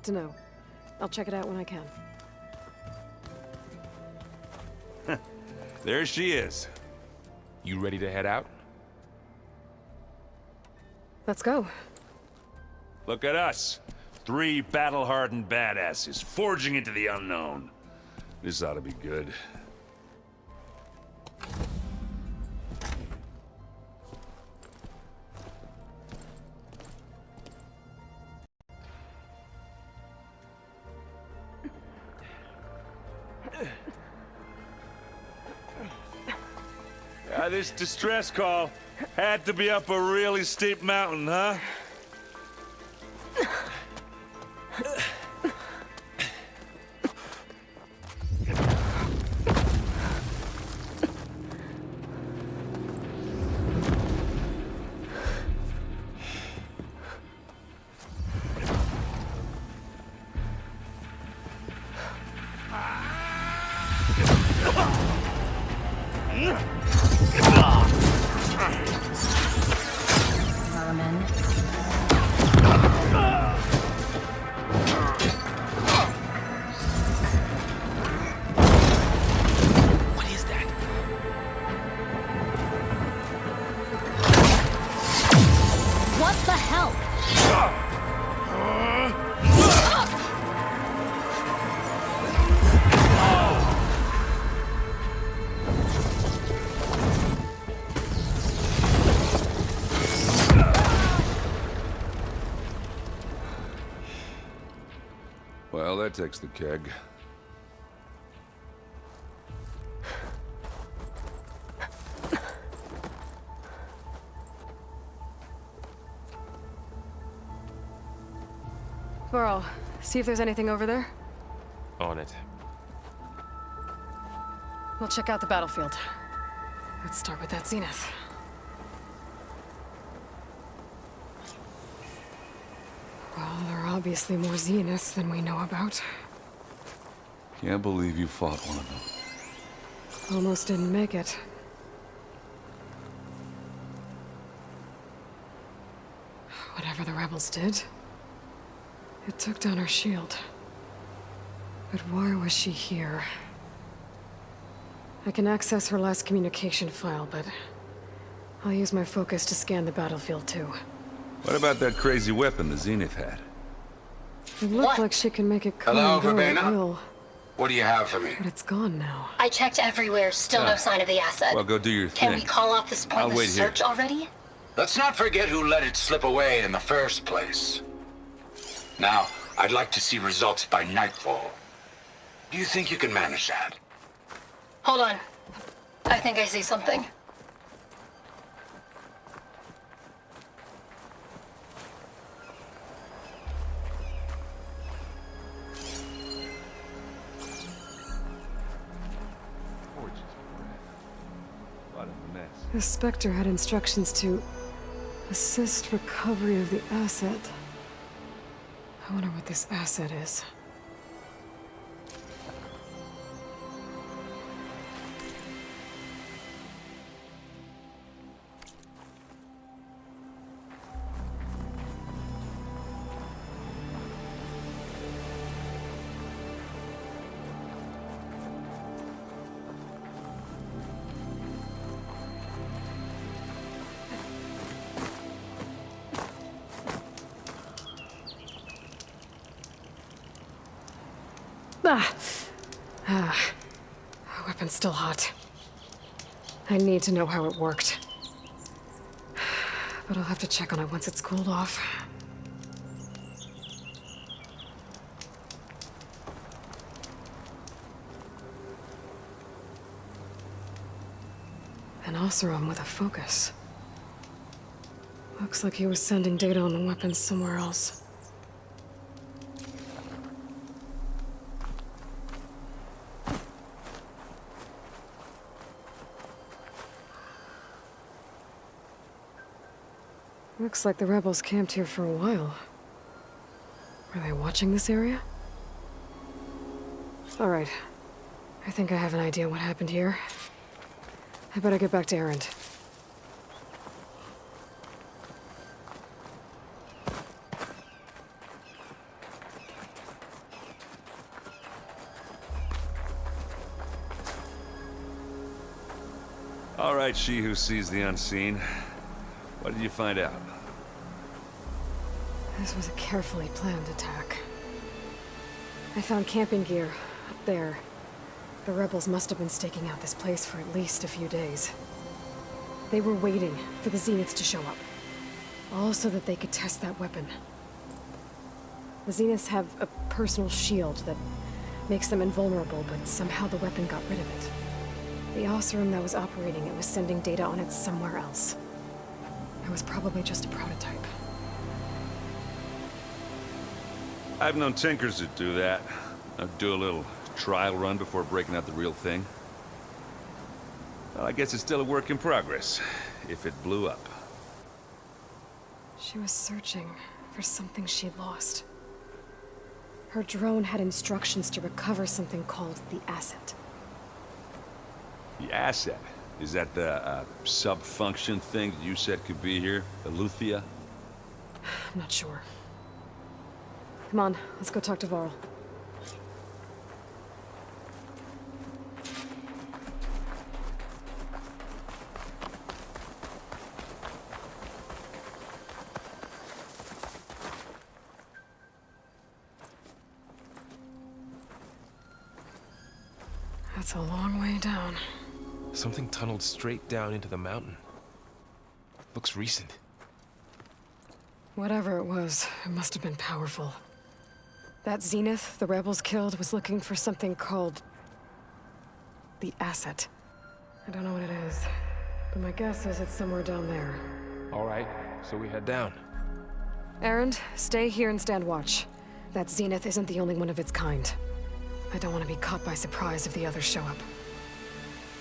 to know. I'll check it out when I can. There she is. You ready to head out? Let's go. Look at us. 3 battle-hardened badasses forging into the unknown. This ought to be good. This distress call had to be up a really steep mountain, huh? Well, that takes the keg. Varl, see if there's anything over there. On it. We'll check out the battlefield. Let's start with that zenith. Well, there are obviously more zeniths than we know about. Can't believe you fought one of them. Almost didn't make it. Whatever the rebels did, it took down her shield. But why was she here? I can access her last communication file, but I'll use my focus to scan the battlefield too. What about that crazy weapon the Zenith had? It looked like she can make it come Hello, and go at Verbena? will, What do you have for me? but it's gone now. I checked everywhere, still no sign of the asset. Well, go do your Can thing. we call off this I'll pointless wait here. search already? Let's not forget who let it slip away in the first place. Now, I'd like to see results by nightfall. Do you think you can manage that? Hold on. I think I see something. What a mess. The Spectre had instructions to assist recovery of the asset. I wonder what this asset is. Weapon's still hot. I need to know how it worked. But I'll have to check on it once it's cooled off. An Oseram with a focus. Looks like he was sending data on the weapons somewhere else. Looks like the rebels camped here for a while. Were they watching this area? All right. I think I have an idea what happened here. I better get back to Erend. All right, she who sees the unseen. What did you find out? This was a carefully planned attack. I found camping gear up there. The rebels must have been staking out this place for at least a few days. They were waiting for the Zeniths to show up. All so that they could test that weapon. The Zeniths have a personal shield that makes them invulnerable, but somehow the weapon got rid of it. The Oseram that was operating it was sending data on it somewhere else. It was probably just a prototype. I've known tinkers that do that. I'd do a little trial run before breaking out the real thing. Well, I guess it's still a work in progress, if it blew up. She was searching for something she'd lost. Her drone had instructions to recover something called the asset. The asset? Is that the sub-function thing that you said could be here? The Luthia? I'm not sure. Come on, let's go talk to Varl. That's a long way down. Something tunneled straight down into the mountain. Looks recent. Whatever it was, it must have been powerful. That Zenith the rebels killed was looking for something called the asset. I don't know what it is, but my guess is it's somewhere down there. All right, so we head down. Erend, stay here and stand watch. That Zenith isn't the only one of its kind. I don't want to be caught by surprise if the others show up.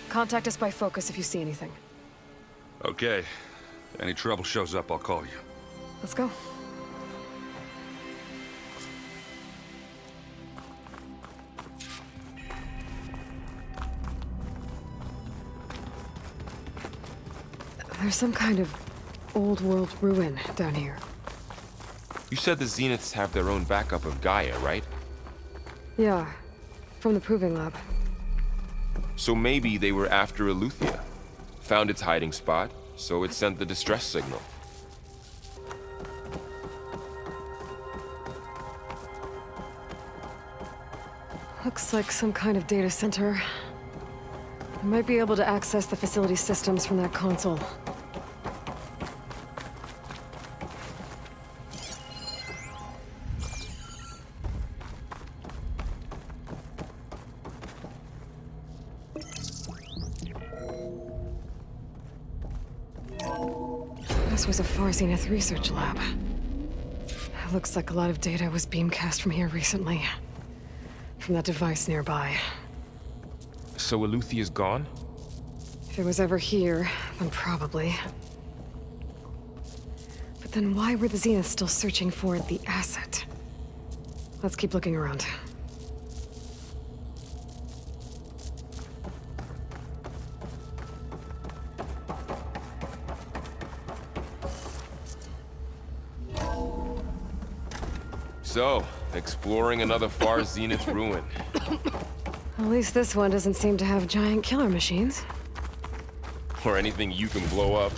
Contact us by focus if you see anything. Okay. If any trouble shows up, I'll call you. Let's go. There's some kind of old-world ruin down here. You said the Zeniths have their own backup of Gaia, right? Yeah, from the Proving Lab. So maybe they were after Eleuthia. Found its hiding spot, so it sent the distress signal. Looks like some kind of data center. I might be able to access the facility systems from that console. This was a Far Zenith research lab. It looks like a lot of data was beamcast from here recently. From that device nearby. So Eleuthia's gone? If it was ever here, then probably. But then why were the Zeniths still searching for the asset? Let's keep looking around. So, exploring another Far Zenith ruin. At least this one doesn't seem to have giant killer machines. Or anything you can blow up.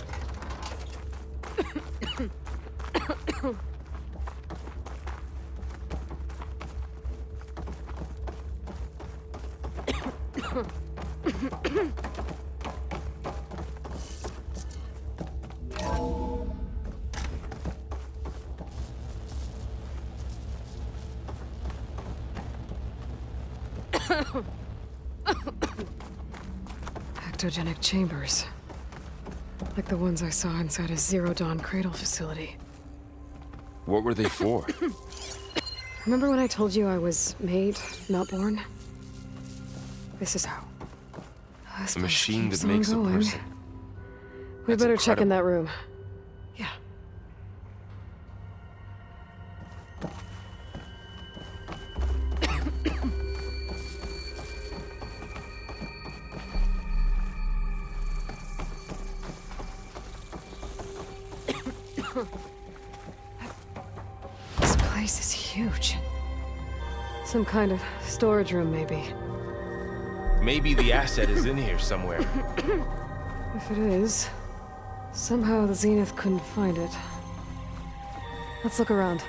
Ectogenic chambers. Like the ones I saw inside a Zero Dawn Cradle facility. What were they for? Remember when I told you I was made, not born? This is how. This A place machine keeps that on makes a going. person. We That's better check in incredible. that room. Yeah. This place is huge. Some kind of storage room, maybe. Maybe the asset is in here somewhere. If it is, somehow the Zenith couldn't find it. Let's look around.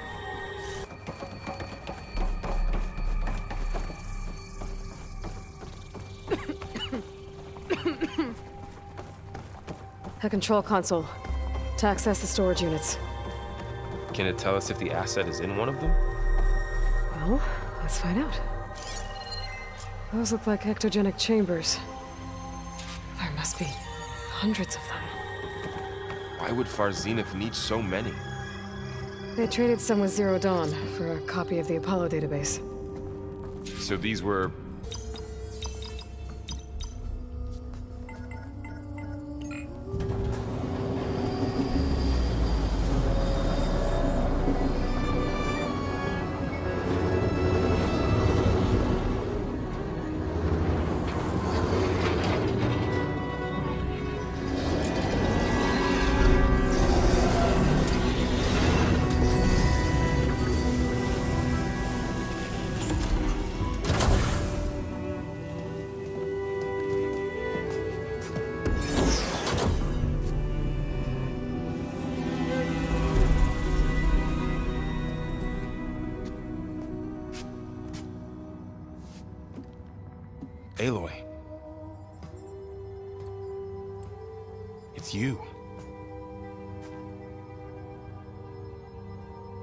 A control console to access the storage units. Can it tell us if the asset is in one of them? Well, let's find out. Those look like ectogenic chambers. There must be hundreds of them. Why would Far Zenith need so many? They traded some with Zero Dawn for a copy of the Apollo database. So these were... Aloy. It's you.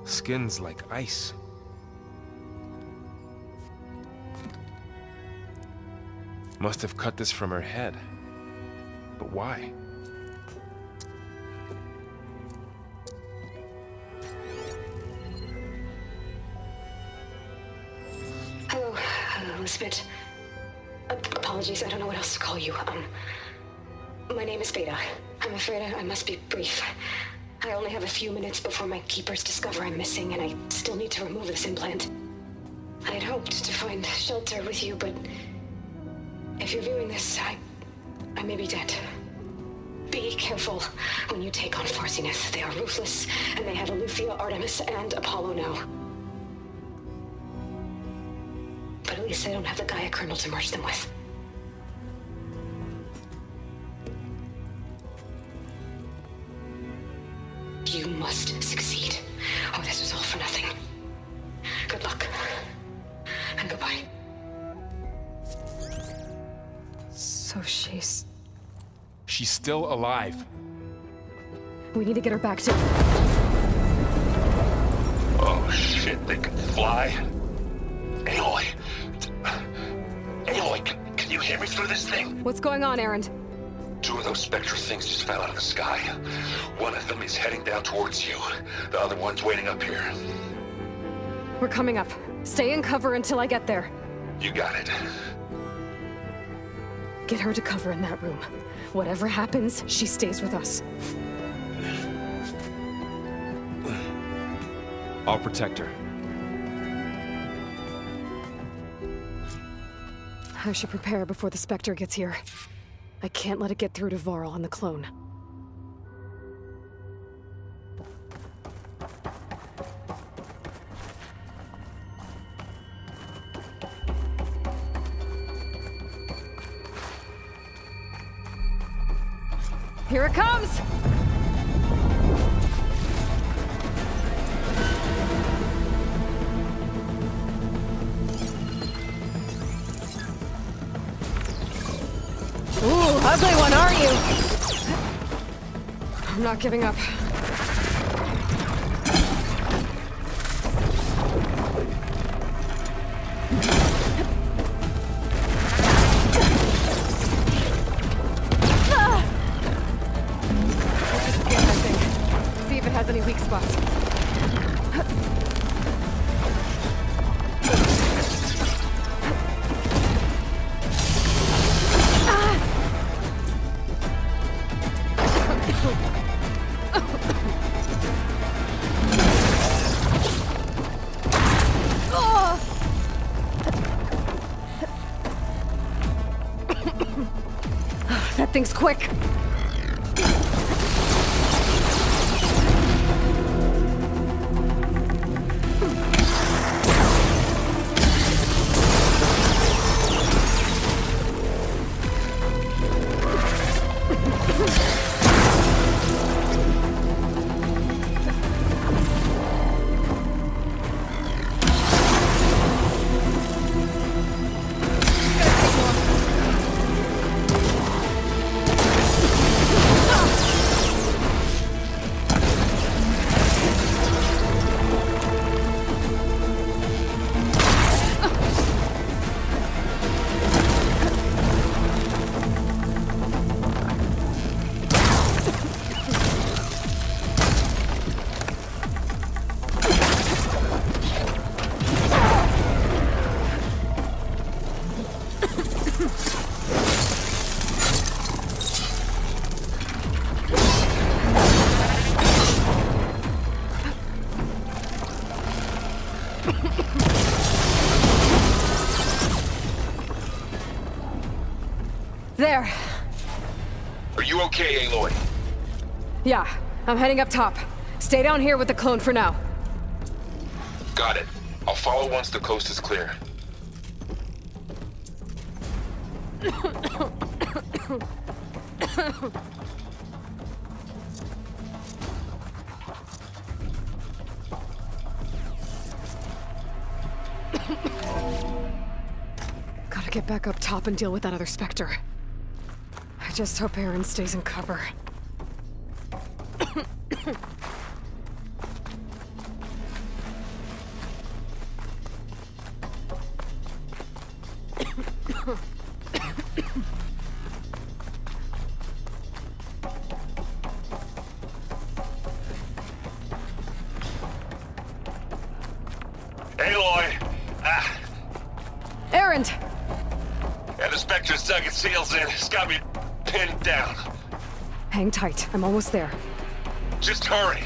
Skin's like ice. Must have cut this from her head. But why? Hello, Elizabeth. Apologies, I don't know what else to call you. My name is Beta. I'm afraid I must be brief. I only have a few minutes before my keepers discover I'm missing, and I still need to remove this implant. I had hoped to find shelter with you, but if you're viewing this, I may be dead. Be careful when you take on Far Zenith. They are ruthless, and they have Aletheia, Artemis, and Apollo now. But at least they don't have the Gaia kernel to merge them with. You must succeed, or this was all for nothing. Good luck. And goodbye. So she's... She's still alive. We need to get her back to... Oh shit, they can fly? Aloy! Aloy, can you hear me through this thing? What's going on, Erend? Two of those spectral things just fell out of the sky. One of them is heading down towards you. The other one's waiting up here. We're coming up. Stay in cover until I get there. You got it. Get her to cover in that room. Whatever happens, she stays with us. I'll protect her. I should prepare before the Spectre gets here. I can't let it get through to Varl and the clone. Here it comes! Ooh, ugly one, aren't you? I'm not giving up. Let's just scan that thing. See if it has any weak spots. That thing's quick. There. Are you okay, Aloy? Yeah, I'm heading up top. Stay down here with the clone for now. Got it. I'll follow once the coast is clear. Gotta get back up top and deal with that other Spectre. I just hope Aaron stays in cover. Aloy! Aaron! And the Spectre's dug its heels in. It's got me pinned down. Hang tight, I'm almost there. Just hurry.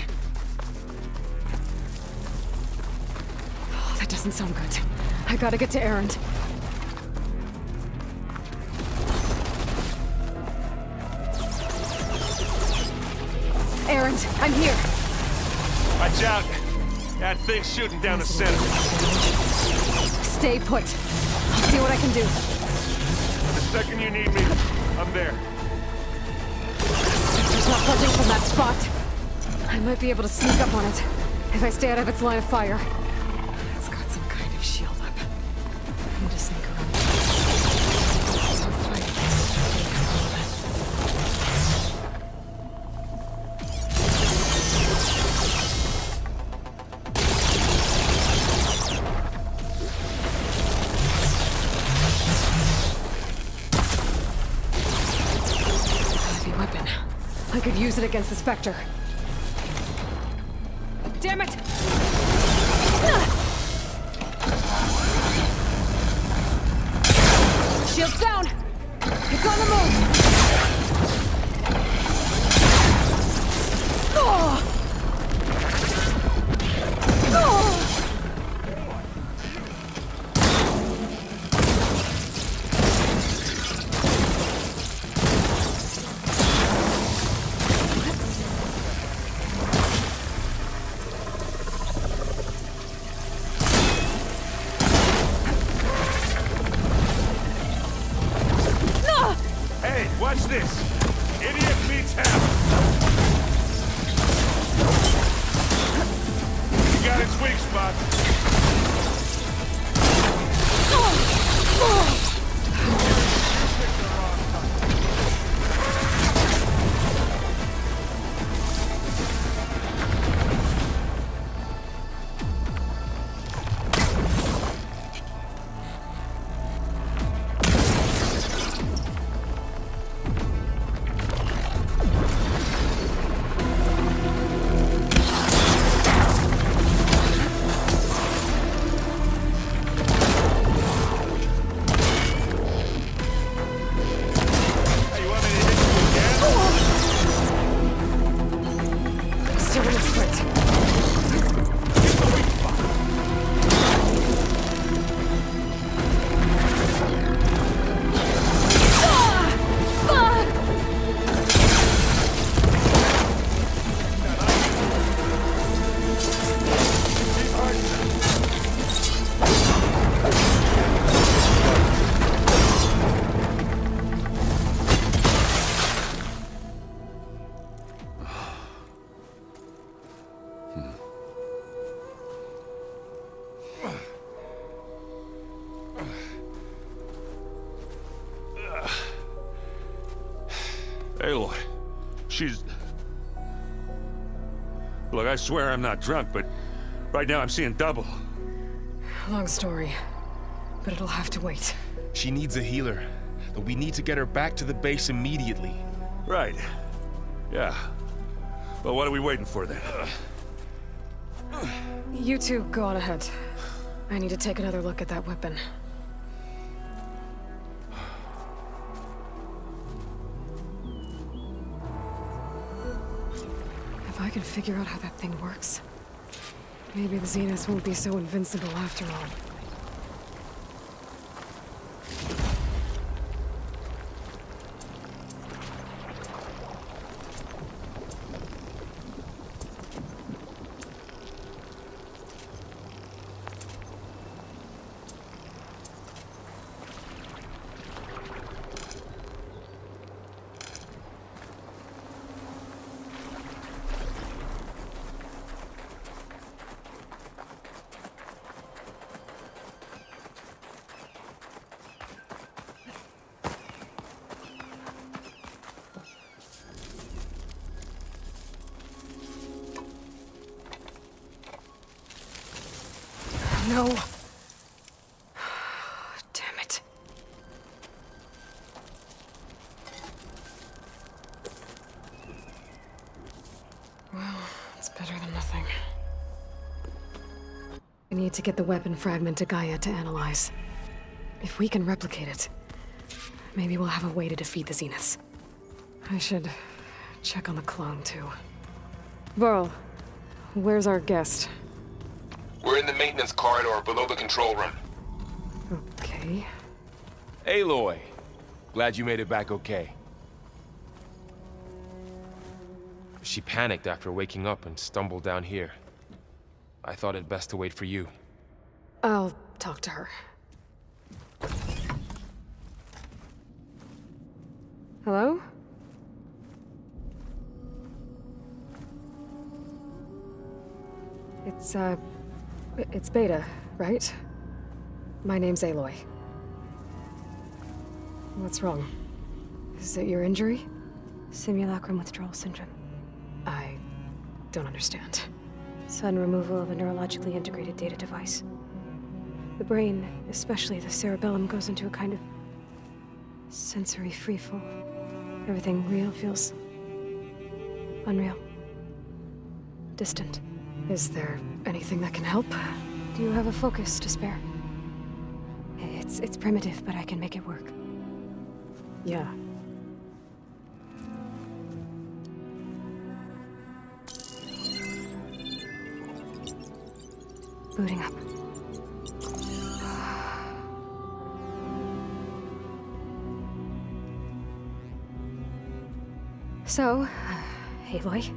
Oh, that doesn't sound good. I gotta get to Aaron. Aaron, I'm here. Watch out. That thing's shooting down the center. Stay put. I'll see what I can do. The second you need me, I'm there. It's not budging from that spot. I might be able to sneak up on it if I stay out of its line of fire. It's got some kind of shield up. I need to sneak around. I'll fight heavy weapon. I could use it against the Spectre. Damn it! Shield's down! It's on the move! Oh! Oh! Hey, watch this. Idiot meets hell. You got its weak spot. Hey, you want me to hit you again? Still in its foot. Aloy, she's... Look, I swear I'm not drunk, but right now I'm seeing double. Long story, but it'll have to wait. She needs a healer, but we need to get her back to the base immediately. Right. Yeah. Well, what are we waiting for then? You two go on ahead. I need to take another look at that weapon. If I can figure out how that thing works, maybe the Zeniths won't be so invincible after all. no. Damn it. Well, it's better than nothing. We need to get the weapon fragment to Gaia to analyze. If we can replicate it, maybe we'll have a way to defeat the Zeniths. I should check on the clone, too. Varl, where's our guest? We're in the maintenance corridor below the control room. Okay. Aloy, glad you made it back okay. She panicked after waking up and stumbled down here. I thought it best to wait for you. I'll talk to her. Hello? It's Beta, right? My name's Aloy. What's wrong? Is it your injury? Simulacrum withdrawal syndrome. I don't understand. Sudden removal of a neurologically integrated data device. The brain, especially the cerebellum, goes into a kind of sensory freefall. Everything real feels unreal. Distant. Is there anything that can help? Do you have a focus to spare? It's primitive, but I can make it work. Yeah. Booting up. So, Aloy,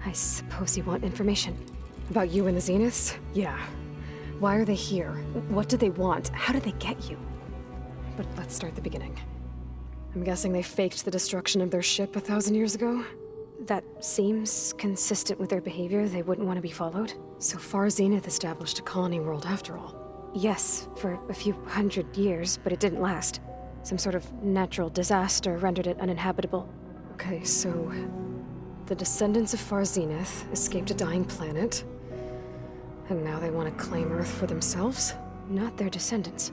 I suppose you want information. About you and the Zeniths? Yeah. Why are they here? What do they want? How did they get you? But let's start at the beginning. I'm guessing they faked the destruction of their ship 1,000 years ago? That seems consistent with their behavior. They wouldn't want to be followed. So far, Zenith established a colony world after all. Yes, for a few hundred years, but it didn't last. Some sort of natural disaster rendered it uninhabitable. Okay, so the descendants of Far Zenith escaped a dying planet, and now they want to claim Earth for themselves? Not their descendants.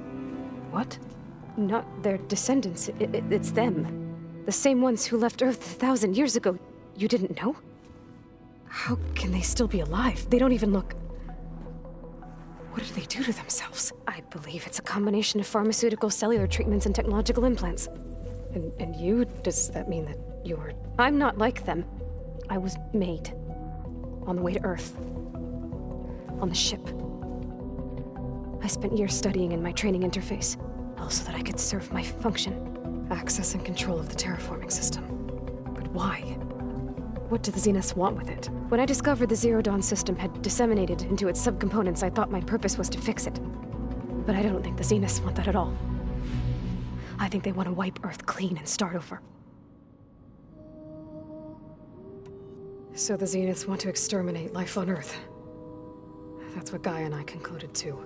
What? Not their descendants. It's them. The same ones who left Earth 1,000 years ago. You didn't know? How can they still be alive? They don't even look... What did they do to themselves? I believe it's a combination of pharmaceutical, cellular treatments, and technological implants. And you? Does that mean that you're... I'm not like them. I was made. On the way to Earth. On the ship. I spent years studying in my training interface, all so that I could serve my function. Access and control of the terraforming system. But why? What do the Zeniths want with it? When I discovered the Zero Dawn system had disseminated into its subcomponents, I thought my purpose was to fix it. But I don't think the Zeniths want that at all. I think they want to wipe Earth clean and start over. So the Zeniths want to exterminate life on Earth. That's what Gaia and I concluded too.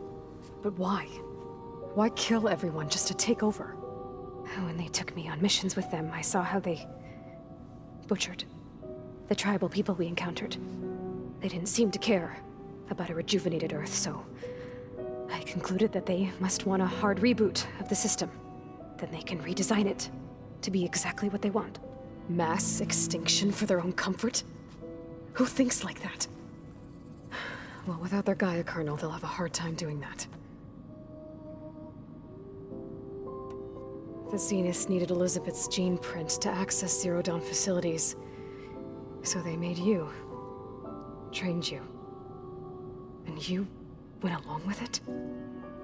But why? Why kill everyone just to take over? When they took me on missions with them, I saw how they butchered the tribal people we encountered. They didn't seem to care about a rejuvenated Earth, so I concluded that they must want a hard reboot of the system. Then they can redesign it to be exactly what they want. Mass extinction for their own comfort? Who thinks like that? Well, without their Gaia kernel, they'll have a hard time doing that. The Zeniths needed Elizabeth's gene print to access Zero Dawn facilities. So they made you. Trained you. And you went along with it?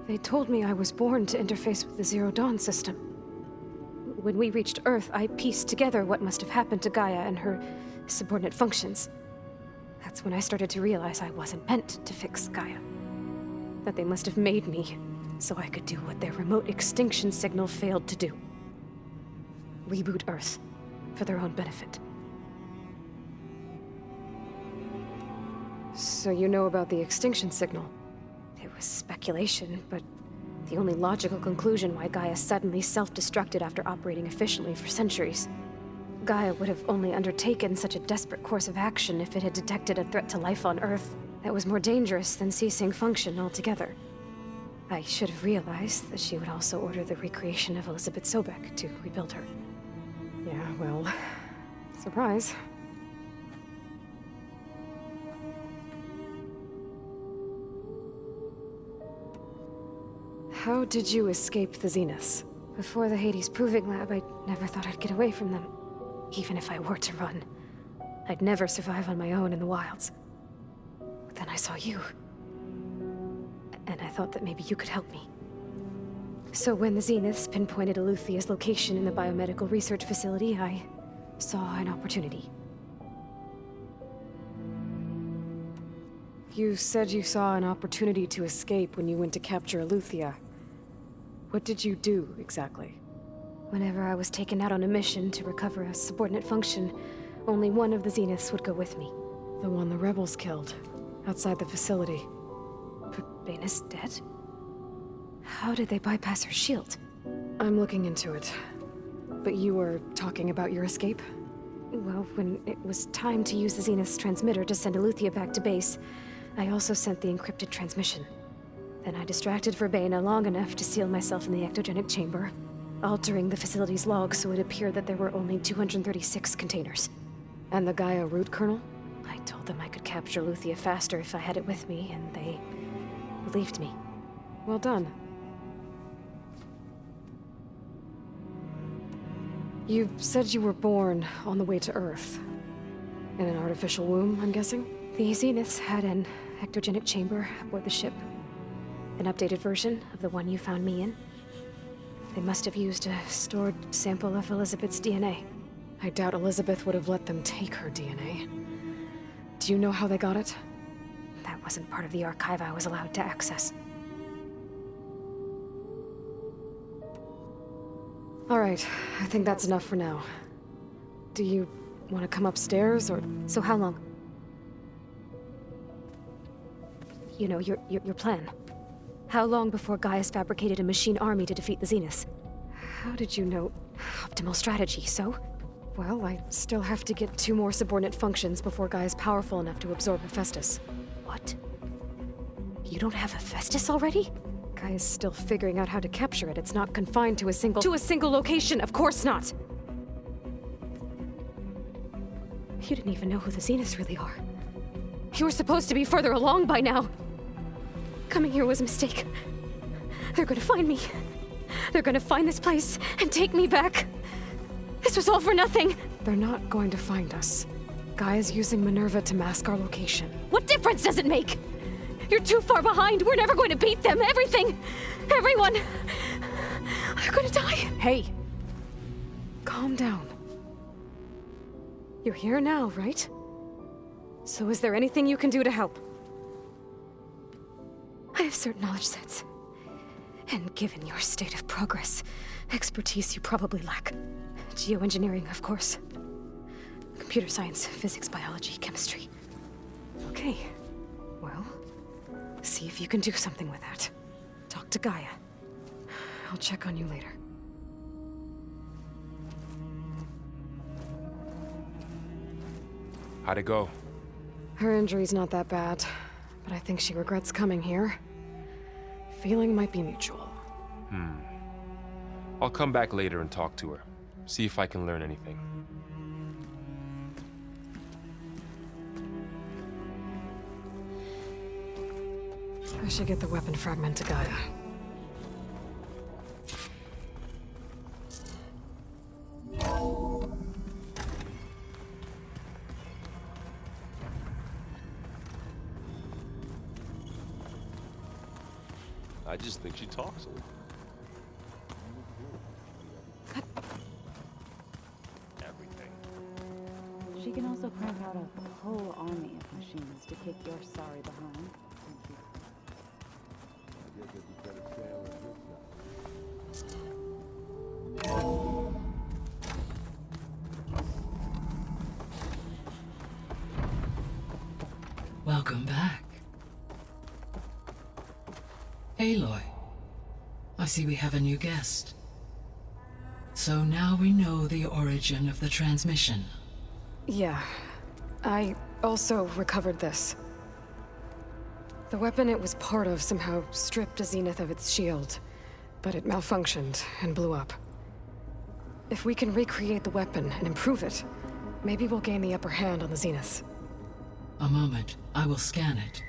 They told me I was born to interface with the Zero Dawn system. When we reached Earth, I pieced together what must have happened to Gaia and her subordinate functions. That's when I started to realize I wasn't meant to fix Gaia. That they must have made me so I could do what their remote extinction signal failed to do. Reboot Earth for their own benefit. So you know about the extinction signal? It was speculation, but the only logical conclusion why Gaia suddenly self-destructed after operating efficiently for centuries. Gaia would have only undertaken such a desperate course of action if it had detected a threat to life on Earth That was more dangerous than ceasing function altogether. I should have realized that she would also order the recreation of Elizabeth Sobek to rebuild her. Yeah, well, surprise. How did you escape the Zeniths? Before the Hades Proving Lab, I never thought I'd get away from them. Even if I were to run. I'd never survive on my own in the wilds. But then I saw you. And I thought that maybe you could help me. So when the Zeniths pinpointed Eluthia's location in the biomedical research facility, I saw an opportunity. You said you saw an opportunity to escape when you went to capture Eluthia. What did you do, exactly? Whenever I was taken out on a mission to recover a subordinate function, only one of the Zeniths would go with me. The one the rebels killed, outside the facility. But Baina's dead? How did they bypass her shield? I'm looking into it. But you were talking about your escape? Well, when it was time to use the Zenith's transmitter to send Eluthia back to base, I also sent the encrypted transmission. Then I distracted Verbena long enough to seal myself in the ectogenic chamber, altering the facility's logs so it appeared that there were only 236 containers. And the Gaia root kernel? I told them I could capture Eluthia faster if I had it with me, and they believed me. Well done. You said you were born on the way to Earth. In an artificial womb, I'm guessing? The Zeniths had an ectogenic chamber aboard the ship. An updated version of the one you found me in. They must have used a stored sample of Elizabeth's DNA. I doubt Elizabeth would have let them take her DNA. Do you know how they got it? That wasn't part of the archive I was allowed to access. All right, I think that's enough for now. Do you want to come upstairs, or...? So how long? You know, your plan. How long before Gaia's fabricated a machine army to defeat the Zeniths? How did you know? Optimal strategy, so? Well, I still have to get 2 more subordinate functions before Gaia's powerful enough to absorb Hephaestus. What? You don't have Hephaestus already? Gaia's still figuring out how to capture it. It's not confined to a single location, of course not! You didn't even know who the Zeniths really are. You were supposed to be further along by now. Coming here was a mistake. They're gonna find me. They're gonna find this place and take me back. This was all for nothing. They're not going to find us. Gaia's using Minerva to mask our location. What difference does it make? You're too far behind. We're never going to beat them. Everything. Everyone. They're gonna die. Hey. Calm down. You're here now, right? So is there anything you can do to help? I have certain knowledge sets. And given your state of progress, expertise you probably lack. Geoengineering, of course. Computer science, physics, biology, chemistry. Okay. Well, see if you can do something with that. Talk to Gaia. I'll check on you later. How'd it go? Her injury's not that bad, but I think she regrets coming here. Feeling might be mutual. I'll come back later and talk to her. See if I can learn anything. I should get the weapon fragment to Gaia. I just think she talks a lot. Everything. She can also crank out a whole army of machines to kick your sorry behind. Welcome back. Aloy, I see we have a new guest. So now we know the origin of the transmission. Yeah. I also recovered this. The weapon it was part of somehow stripped Zenith of its shield, but it malfunctioned and blew up. If we can recreate the weapon and improve it, maybe we'll gain the upper hand on the Zeniths. A moment. I will scan it.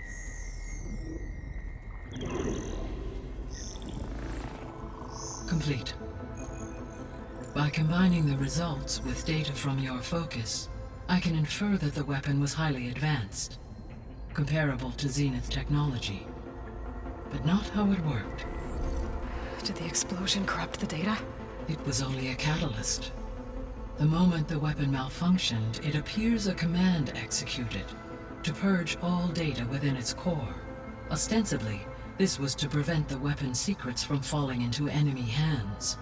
Complete. By combining the results with data from your focus, I can infer that the weapon was highly advanced, comparable to Zenith technology, but not how it worked. Did the explosion corrupt the data? It was only a catalyst. The moment the weapon malfunctioned, it appears a command executed to purge all data within its core. Ostensibly, this was to prevent the weapon's secrets from falling into enemy hands.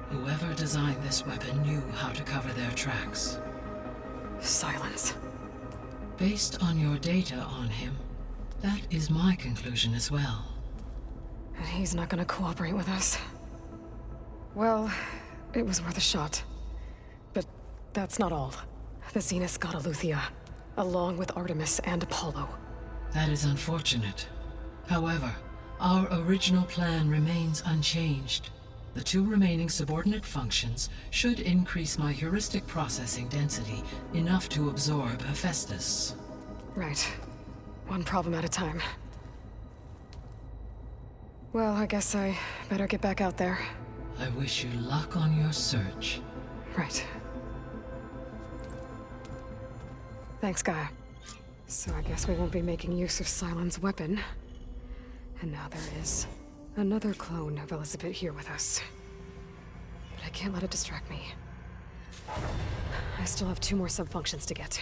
Whoever designed this weapon knew how to cover their tracks. Silence. Based on your data on him, that is my conclusion as well. And he's not gonna cooperate with us. Well, it was worth a shot. But that's not all. The Zeniths got Aletheia, along with Artemis and Apollo. That is unfortunate. However, our original plan remains unchanged. The 2 remaining subordinate functions should increase my heuristic processing density enough to absorb Hephaestus. Right. One problem at a time. Well, I guess I better get back out there. I wish you luck on your search. Right. Thanks, Gaia. So I guess we won't be making use of Cylon's weapon. And now there is another clone of Elizabeth here with us. But I can't let it distract me. I still have 2 more sub-functions to get.